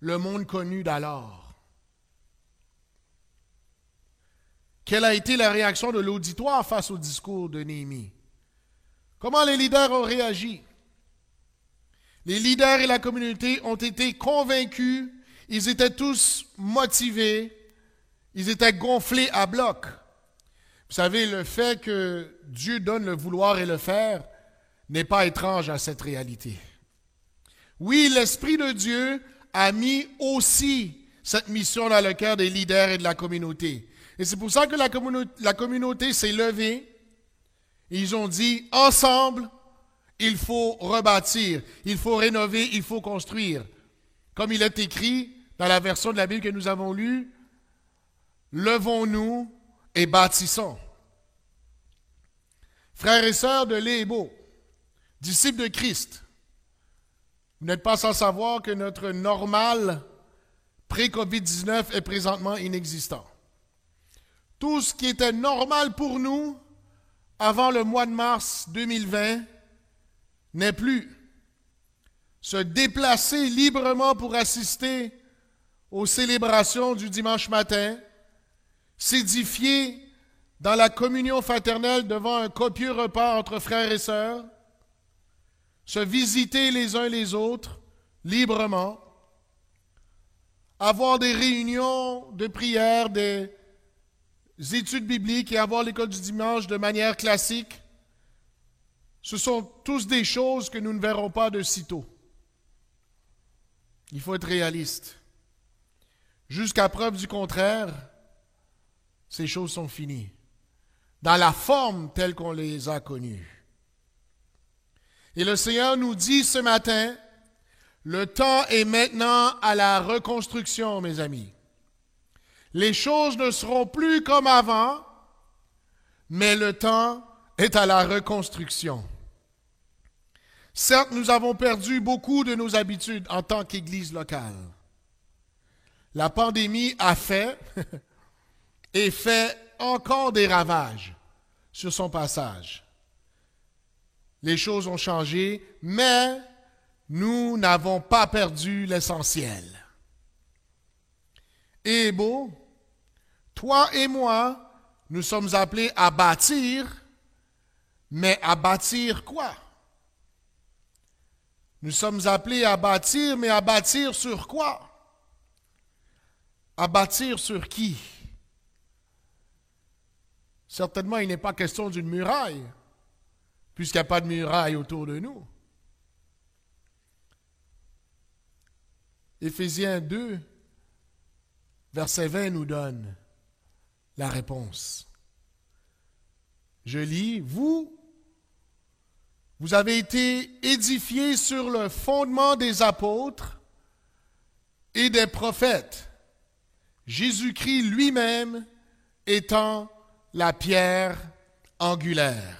le monde connu d'alors. Quelle a été la réaction de l'auditoire face au discours de Néhémie? Comment les leaders ont réagi? Les leaders et la communauté ont été convaincus, ils étaient tous motivés, ils étaient gonflés à bloc. Vous savez, le fait que Dieu donne le vouloir et le faire n'est pas étrange à cette réalité. Oui, l'Esprit de Dieu a mis aussi cette mission dans le cœur des leaders et de la communauté. Et c'est pour ça que la communauté s'est levée Ils ont dit, ensemble, il faut rebâtir, il faut rénover, il faut construire. Comme il est écrit dans la version de la Bible que nous avons lue, levons-nous et bâtissons. Frères et sœurs de Lébo, disciples de Christ, vous n'êtes pas sans savoir que notre normal pré-COVID-19 est présentement inexistant. Tout ce qui était normal pour nous avant le mois de mars 2020 n'est plus. Se déplacer librement pour assister aux célébrations du dimanche matin, s'édifier dans la communion fraternelle devant un copieux repas entre frères et sœurs, se visiter les uns les autres librement, avoir des réunions de prière, des études bibliques et avoir l'école du dimanche de manière classique, ce sont tous des choses que nous ne verrons pas de sitôt. Il faut être réaliste. Jusqu'à preuve du contraire, ces choses sont finies, dans la forme telle qu'on les a connues. Et le Seigneur nous dit ce matin, le temps est maintenant à la reconstruction, mes amis. Les choses ne seront plus comme avant, mais le temps est à la reconstruction. Certes, nous avons perdu beaucoup de nos habitudes en tant qu'Église locale. La pandémie a fait et fait encore des ravages sur son passage. Les choses ont changé, mais nous n'avons pas perdu l'essentiel. Et beau, toi et moi, nous sommes appelés à bâtir, mais à bâtir quoi? Nous sommes appelés à bâtir, mais à bâtir sur quoi? À bâtir sur qui? Certainement, il n'est pas question d'une muraille, puisqu'il n'y a pas de muraille autour de nous. Éphésiens 2, verset 20 nous donne la réponse. Je lis, vous avez été édifiés sur le fondement des apôtres et des prophètes, Jésus-Christ lui-même étant la pierre angulaire.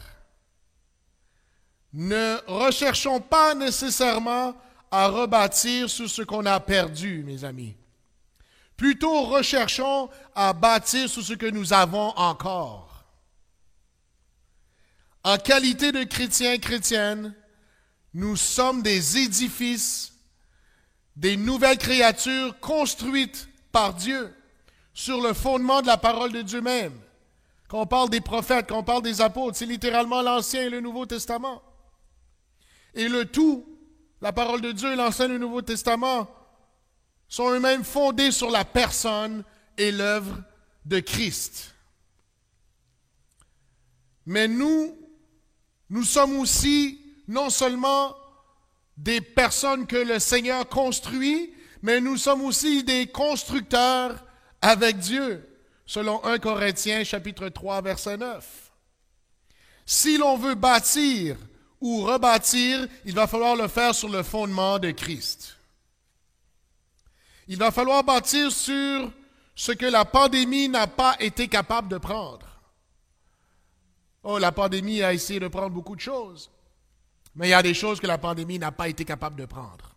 Ne recherchons pas nécessairement à rebâtir sur ce qu'on a perdu, mes amis. Plutôt recherchons à bâtir sur ce que nous avons encore. En qualité de chrétiens, chrétiennes, nous sommes des édifices, des nouvelles créatures construites par Dieu sur le fondement de la parole de Dieu même. Quand on parle des prophètes, quand on parle des apôtres, c'est littéralement l'Ancien et le Nouveau Testament. Et le tout, la parole de Dieu, l'Ancien et le Nouveau Testament, sont eux-mêmes fondés sur la personne et l'œuvre de Christ. Mais nous sommes aussi non seulement des personnes que le Seigneur construit, mais nous sommes aussi des constructeurs avec Dieu, selon 1 Corinthiens chapitre 3, verset 9. Si l'on veut bâtir ou rebâtir, il va falloir le faire sur le fondement de Christ. Il va falloir bâtir sur ce que la pandémie n'a pas été capable de prendre. Oh, la pandémie a essayé de prendre beaucoup de choses, mais il y a des choses que la pandémie n'a pas été capable de prendre.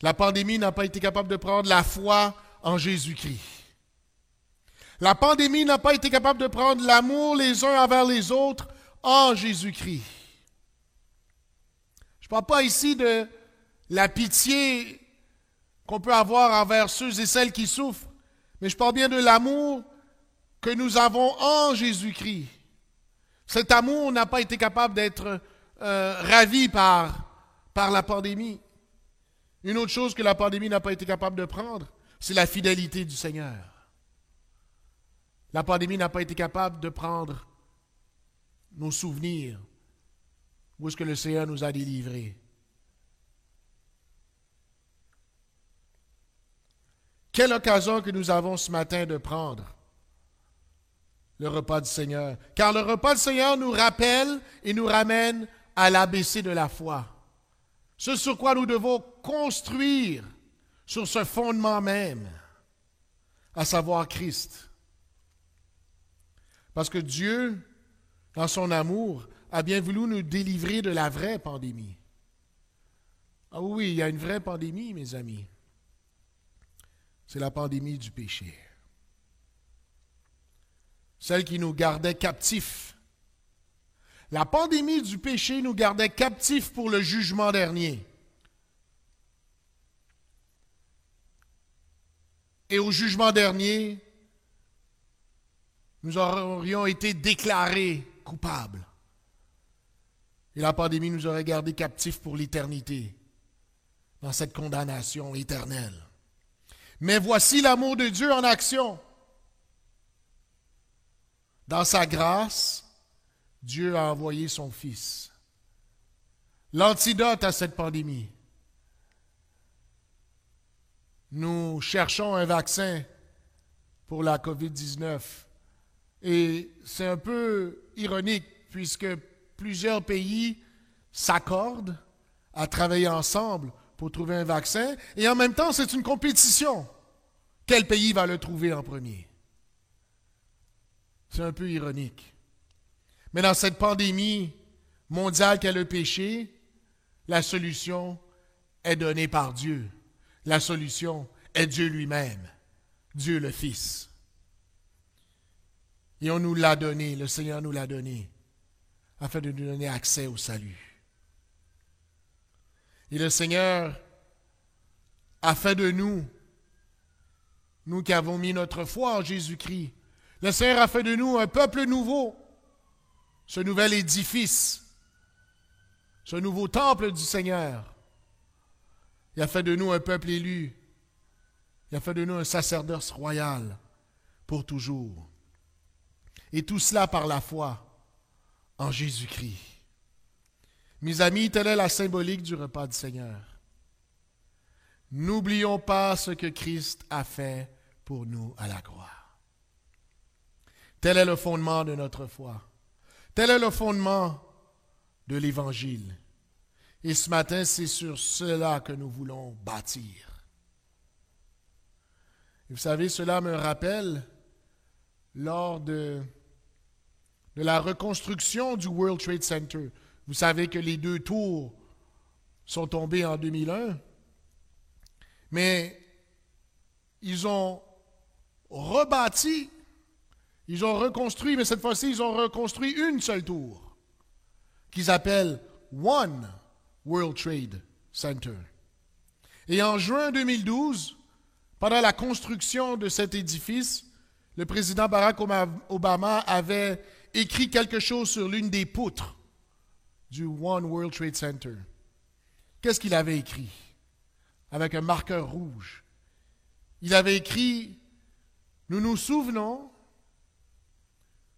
La pandémie n'a pas été capable de prendre la foi en Jésus-Christ. La pandémie n'a pas été capable de prendre l'amour les uns envers les autres en Jésus-Christ. Je ne parle pas ici de la pitié qu'on peut avoir envers ceux et celles qui souffrent, mais je parle bien de l'amour que nous avons en Jésus-Christ. Cet amour n'a pas été capable d'être ravi par la pandémie. Une autre chose que la pandémie n'a pas été capable de prendre, c'est la fidélité du Seigneur. La pandémie n'a pas été capable de prendre nos souvenirs. Où est-ce que le Seigneur nous a délivrés? Quelle occasion que nous avons ce matin de prendre le repas du Seigneur. Car le repas du Seigneur nous rappelle et nous ramène à l'ABC de la foi. Ce sur quoi nous devons construire sur ce fondement même, à savoir Christ. Parce que Dieu, dans son amour, a bien voulu nous délivrer de la vraie pandémie. Ah oui, il y a une vraie pandémie, mes amis. C'est la pandémie du péché. Celle qui nous gardait captifs. La pandémie du péché nous gardait captifs pour le jugement dernier. Et au jugement dernier, nous aurions été déclarés coupables. Et la pandémie nous aurait gardés captifs pour l'éternité, dans cette condamnation éternelle. Mais voici l'amour de Dieu en action. Dans sa grâce, Dieu a envoyé son Fils. L'antidote à cette pandémie. Nous cherchons un vaccin pour la COVID-19. Et c'est un peu ironique puisque plusieurs pays s'accordent à travailler ensemble pour trouver un vaccin. Et en même temps, c'est une compétition. Quel pays va le trouver en premier? C'est un peu ironique. Mais dans cette pandémie mondiale qu'est le péché, la solution est donnée par Dieu. La solution est Dieu lui-même, Dieu le Fils. Et on nous l'a donné, le Seigneur nous l'a donné, afin de nous donner accès au salut. Et le Seigneur a fait de nous, nous qui avons mis notre foi en Jésus-Christ, le Seigneur a fait de nous un peuple nouveau, ce nouvel édifice, ce nouveau temple du Seigneur. Il a fait de nous un peuple élu. Il a fait de nous un sacerdoce royal pour toujours. Et tout cela par la foi en Jésus-Christ. Mes amis, telle est la symbolique du repas du Seigneur. N'oublions pas ce que Christ a fait pour nous à la croix. Tel est le fondement de notre foi. Tel est le fondement de l'Évangile. Et ce matin, c'est sur cela que nous voulons bâtir. Et vous savez, cela me rappelle lors de la reconstruction du World Trade Center. Vous savez que les 2 tours sont tombées en 2001, mais ils ont rebâti, ils ont reconstruit, mais cette fois-ci, ils ont reconstruit une seule tour, qu'ils appellent One World Trade Center. Et en juin 2012, pendant la construction de cet édifice, le président Barack Obama avait écrit quelque chose sur l'une des poutres du One World Trade Center. Qu'est-ce qu'il avait écrit? Avec un marqueur rouge. Il avait écrit « Nous nous souvenons,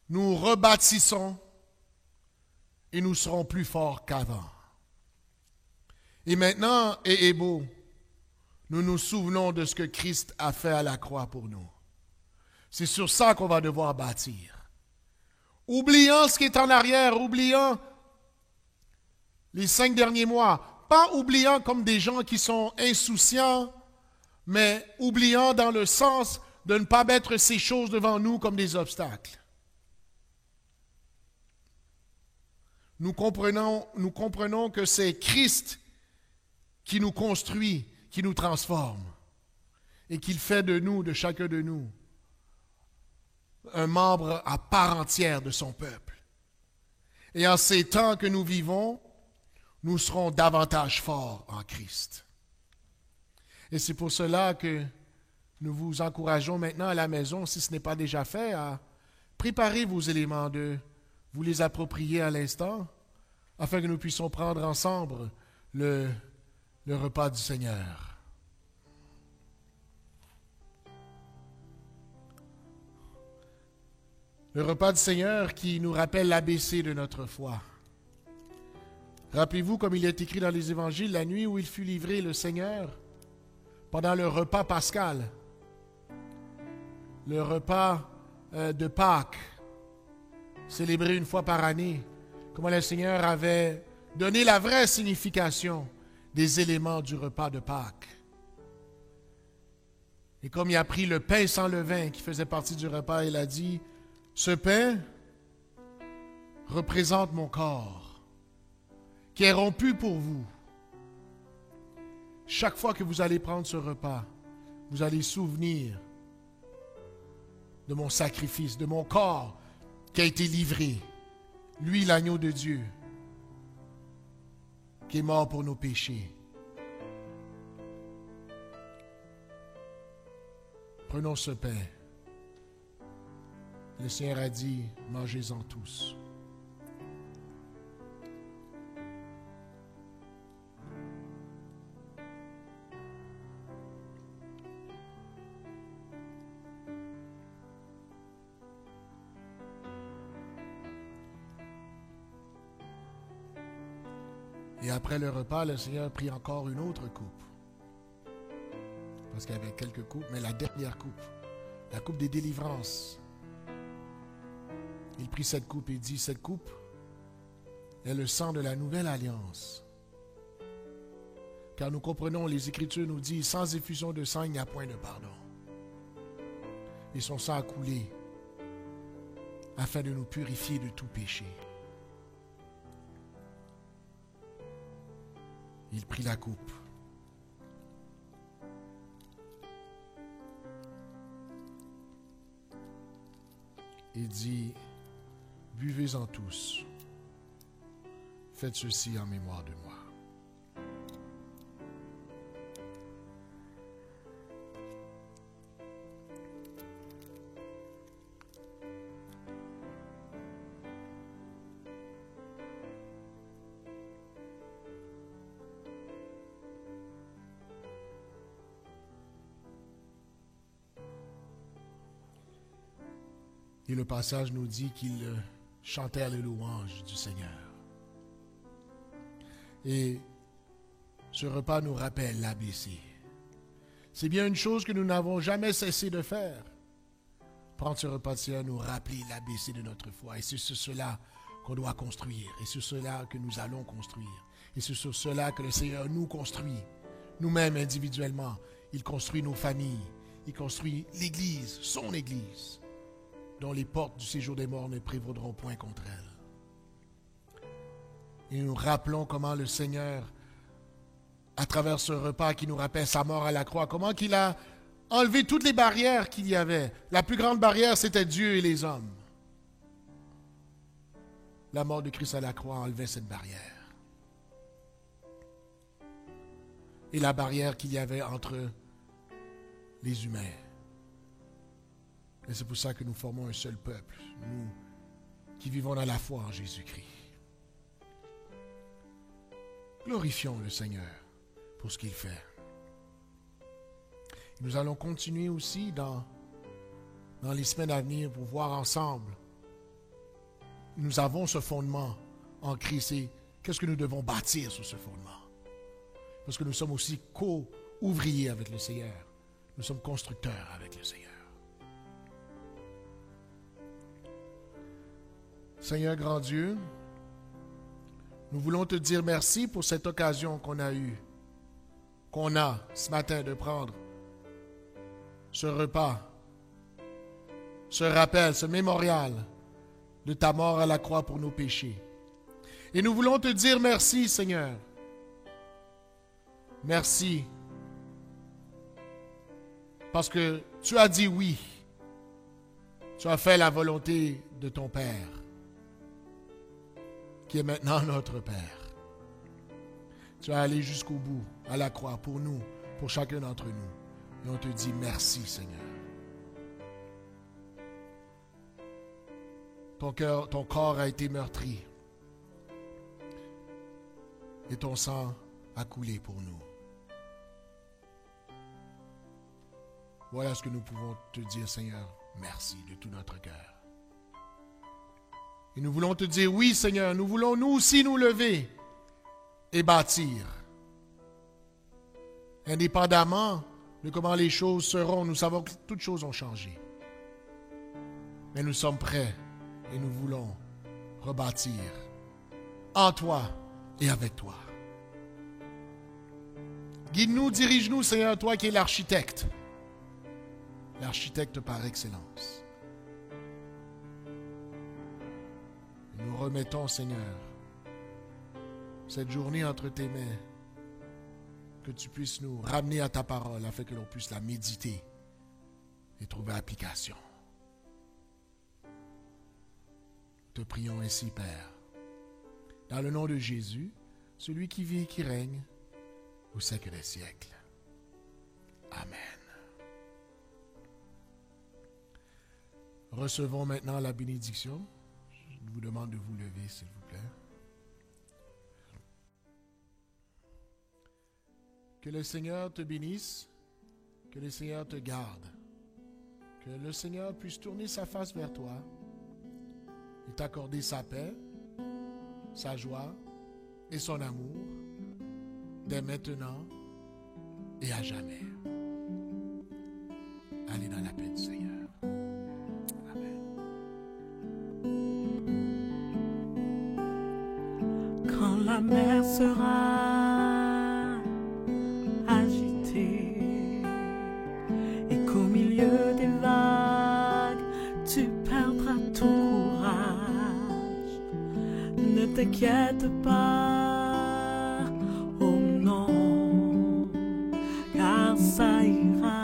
nous rebâtissons et nous serons plus forts qu'avant. » Et maintenant, beau, nous nous souvenons de ce que Christ a fait à la croix pour nous. C'est sur ça qu'on va devoir bâtir. Oubliant ce qui est en arrière, oubliant les 5 derniers mois, pas oubliant comme des gens qui sont insouciants, mais oubliant dans le sens de ne pas mettre ces choses devant nous comme des obstacles. Nous comprenons que c'est Christ qui nous construit, qui nous transforme et qu'il fait de nous, de chacun de nous, un membre à part entière de son peuple. Et en ces temps que nous vivons, nous serons davantage forts en Christ. Et c'est pour cela que nous vous encourageons maintenant à la maison, si ce n'est pas déjà fait, à préparer vos éléments de vous les approprier à l'instant, afin que nous puissions prendre ensemble le repas du Seigneur. Le repas du Seigneur qui nous rappelle l'ABC de notre foi. Rappelez-vous, comme il est écrit dans les Évangiles, la nuit où il fut livré, le Seigneur, pendant le repas pascal, le repas de Pâques, célébré une fois par année, comment le Seigneur avait donné la vraie signification des éléments du repas de Pâques. Et comme il a pris le pain sans levain qui faisait partie du repas, il a dit, « Ce pain représente mon corps, qui est rompu pour vous. » Chaque fois que vous allez prendre ce repas, vous allez souvenir de mon sacrifice, de mon corps qui a été livré. Lui, l'agneau de Dieu, qui est mort pour nos péchés. Prenons ce pain. Le Seigneur a dit, mangez-en tous. Et après le repas, le Seigneur prit encore une autre coupe. Parce qu'il y avait quelques coupes, mais la dernière coupe, la coupe des délivrances. Il prit cette coupe et dit, cette coupe est le sang de la nouvelle alliance. Car nous comprenons, les Écritures nous disent, sans effusion de sang, il n'y a point de pardon. Et son sang a coulé afin de nous purifier de tout péché. Il prit la coupe. Et dit, buvez-en tous. Faites ceci en mémoire de moi. Et le passage nous dit qu'ils chantèrent les louanges du Seigneur. Et ce repas nous rappelle l'ABC. C'est bien une chose que nous n'avons jamais cessé de faire. Prendre ce repas de Seigneur, nous rappeler l'ABC de notre foi. Et c'est sur cela qu'on doit construire. Et c'est sur cela que nous allons construire. Et c'est sur cela que le Seigneur nous construit. Nous-mêmes individuellement. Il construit nos familles. Il construit l'Église, son Église, dont les portes du séjour des morts ne prévaudront point contre elle. Et nous rappelons comment le Seigneur, à travers ce repas qui nous rappelle sa mort à la croix, comment qu'il a enlevé toutes les barrières qu'il y avait. La plus grande barrière, c'était Dieu et les hommes. La mort de Christ à la croix enlevait cette barrière. Et la barrière qu'il y avait entre les humains. Et c'est pour ça que nous formons un seul peuple, nous qui vivons dans la foi en Jésus-Christ. Glorifions le Seigneur pour ce qu'il fait. Nous allons continuer aussi dans les semaines à venir pour voir ensemble. Nous avons ce fondement en Christ et qu'est-ce que nous devons bâtir sur ce fondement? Parce que nous sommes aussi co-ouvriers avec le Seigneur. Nous sommes constructeurs avec le Seigneur. Seigneur grand Dieu, nous voulons te dire merci pour cette occasion qu'on a ce matin de prendre ce repas, ce rappel, ce mémorial de ta mort à la croix pour nos péchés. Et nous voulons te dire merci, Seigneur. Merci. Parce que tu as dit oui. Tu as fait la volonté de ton Père, qui est maintenant notre Père. Tu es allé jusqu'au bout, à la croix, pour nous, pour chacun d'entre nous. Et on te dit merci, Seigneur. Ton corps a été meurtri. Et ton sang a coulé pour nous. Voilà ce que nous pouvons te dire, Seigneur. Merci de tout notre cœur. Et nous voulons te dire, oui Seigneur, nous voulons nous aussi nous lever et bâtir. Indépendamment de comment les choses seront, nous savons que toutes choses ont changé. Mais nous sommes prêts et nous voulons rebâtir en toi et avec toi. Guide-nous, dirige-nous, Seigneur, toi qui es l'architecte par excellence. Nous remettons, Seigneur, cette journée entre tes mains, que tu puisses nous ramener à ta parole afin que l'on puisse la méditer et trouver application. Te prions ainsi, Père, dans le nom de Jésus, celui qui vit et qui règne au siècle des siècles. Amen. Recevons maintenant la bénédiction. Je vous demande de vous lever, s'il vous plaît. Que le Seigneur te bénisse, que le Seigneur te garde, que le Seigneur puisse tourner sa face vers toi et t'accorder sa paix, sa joie et son amour, dès maintenant et à jamais. Allez dans la paix du Seigneur. Amen. Quand la mer sera agitée et qu'au milieu des vagues tu perdras tout courage, ne t'inquiète pas, oh non, car ça ira.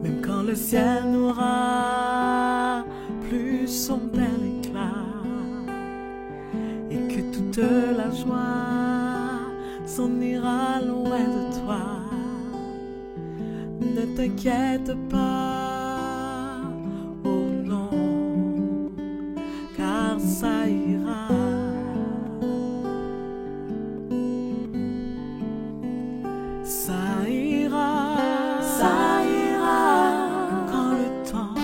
Même quand le ciel n'aura plus son bel éclat et que toute la joie s'en ira loin de toi, ne t'inquiète pas, oh non, car ça ira. Ça ira quand le temps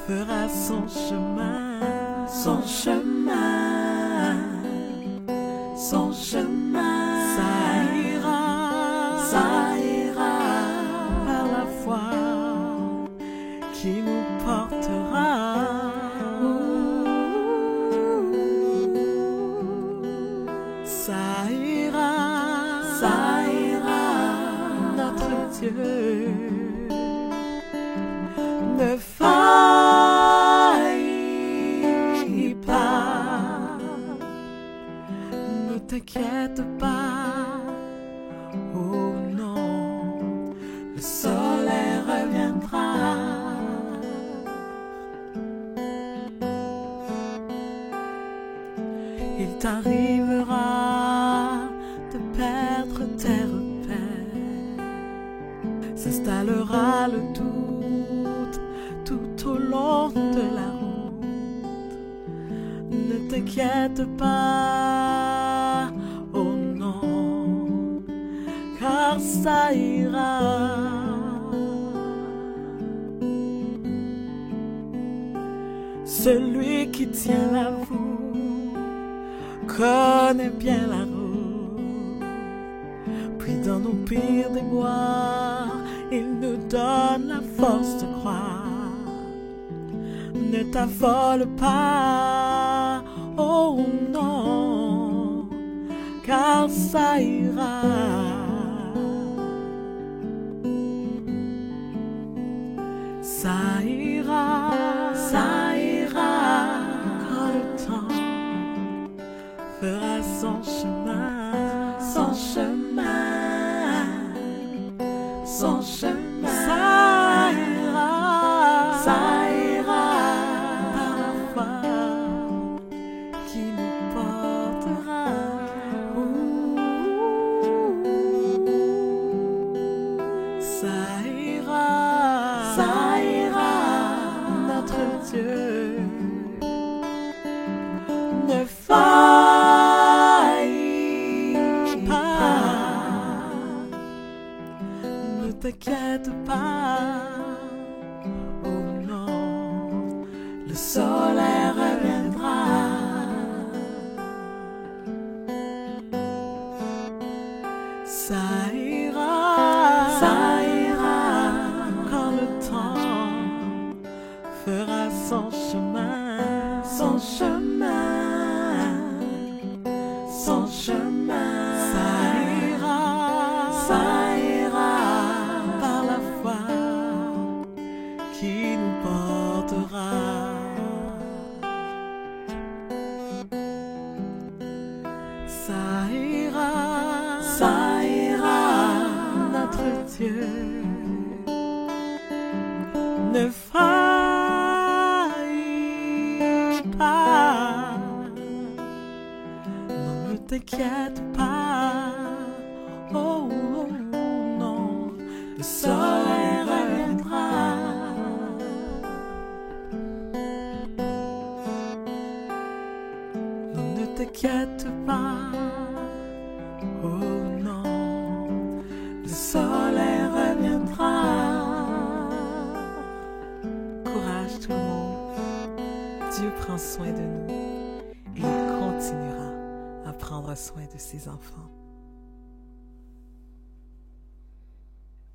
fera son chemin, son chemin, son chemin. Ça ira par la foi qui nous portera. Ça ira, notre Dieu. Ne faillis pas, ne t'inquiète pas, oh non, le soleil reviendra. Il t'arrivera de perdre tes repères, s'installera le doute tout au long de la route. Ne t'inquiète pas, oh non, car ça ira. Celui qui tient la roue connaît bien la route, puis dans nos pires déboires, il nous donne la force de croire. Ne t'affole pas, oh non, car ça ira. Ça ira quand le temps fera son chemin, son chemin, son chemin. Ça ira par la foi qui nous portera. Ça ira, notre Dieu. Ne faillis pas, ne t'inquiète pas, oh non, le soleil reviendra. Ça ira quand le Ne faillis pas. Non, ne t'inquiète pas. Oh, oh, non, le soleil reviendra. Non, ne t'inquiète pas. Oh non, le soleil reviendra. Courage tout le monde. Dieu prend soin de nous et il continuera à prendre soin de ses enfants.